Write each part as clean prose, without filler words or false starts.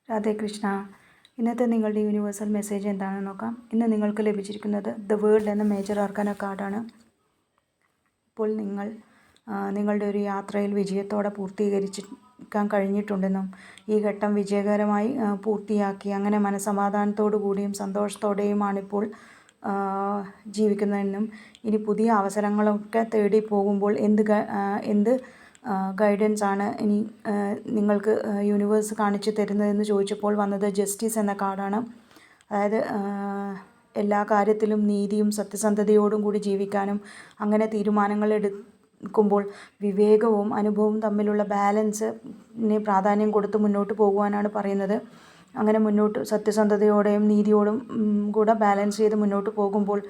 രാധേ കൃഷ്ണ. ഇന്നത്തെ നിങ്ങളുടെ universal message എന്താണെന്ന് നോക്കാം. ഇന്ന് നിങ്ങൾക്ക് ലഭിച്ചിരിക്കുന്നത് ദ വേൾഡ് എന്ന മേജർ ആർക്കാന കാർഡാണ്. ഇപ്പോൾ നിങ്ങളുടെ ഒരു യാത്രയിൽ വിജയത്തോടെ പൂർത്തീകരിക്കാൻ കഴിഞ്ഞിട്ടുണ്ടെന്നും ഈ ഘട്ടം വിജയകരമായി പൂർത്തിയാക്കി അങ്ങനെ മനസ്സമാധാനത്തോടു കൂടിയും സന്തോഷത്തോടെയുമാണിപ്പോൾ ജീവിക്കുന്നതെന്നും ഇനി പുതിയ അവസരങ്ങളൊക്കെ തേടി പോകുമ്പോൾ എന്ത് ഗൈഡൻസ് ആണ് ഇനി നിങ്ങൾക്ക് യൂണിവേഴ്സ് കാണിച്ചു തരുന്നതെന്ന് ചോദിച്ചപ്പോൾ വന്നത് ജസ്റ്റിസ് എന്ന കാർഡാണ്. അതായത് എല്ലാ കാര്യത്തിലും നീതിയും സത്യസന്ധതയോടും കൂടി ജീവിക്കാനും അങ്ങനെ തീരുമാനങ്ങൾ എടുക്കുമ്പോൾ വിവേകവും അനുഭവവും തമ്മിലുള്ള ബാലൻസിന് പ്രാധാന്യം കൊടുത്ത് മുന്നോട്ട് പോകുവാനാണ് പറയുന്നത്. അങ്ങനെ മുന്നോട്ട് സത്യസന്ധതയോടെയും നീതിയോടും കൂടെ ബാലൻസ് ചെയ്ത് മുന്നോട്ട് പോകുമ്പോൾ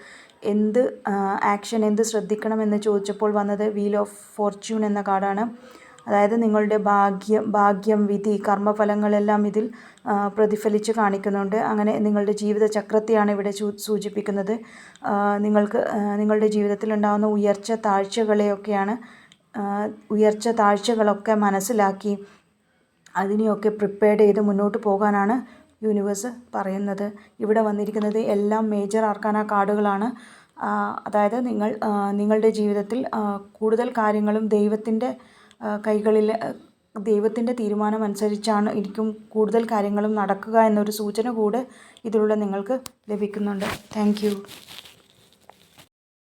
എന്ത് ശ്രദ്ധിക്കണമെന്ന് ചോദിച്ചപ്പോൾ വന്നത് വീൽ ഓഫ് ഫോർച്യൂൺ എന്ന കാർഡാണ്. അതായത് നിങ്ങളുടെ ഭാഗ്യം, വിധി, കർമ്മഫലങ്ങളെല്ലാം ഇതിൽ പ്രതിഫലിച്ച് കാണിക്കുന്നുണ്ട്. അങ്ങനെ നിങ്ങളുടെ ജീവിത ചക്രത്തെയാണ് ഇവിടെ സൂചിപ്പിക്കുന്നത്. നിങ്ങളുടെ ജീവിതത്തിൽ ഉണ്ടാകുന്ന ഉയർച്ച താഴ്ചകളൊക്കെ മനസ്സിലാക്കി അതിനെയൊക്കെ പ്രിപ്പയർ ചെയ്ത് മുന്നോട്ട് പോകാനാണ് യൂണിവേഴ്സ് പറയുന്നത്. ഇവിടെ വന്നിരിക്കുന്നത് എല്ലാം മേജർ ആർക്കാന കാർഡുകളാണ്. അതായത് നിങ്ങളുടെ ജീവിതത്തിൽ കൂടുതൽ കാര്യങ്ങളും ദൈവത്തിൻ്റെ തീരുമാനം അനുസരിച്ചാണ് കൂടുതൽ കാര്യങ്ങളും നടക്കുക എന്നൊരു സൂചന കൂടെ ഇതിലൂടെ നിങ്ങൾക്ക് ലഭിക്കുന്നുണ്ട്. താങ്ക്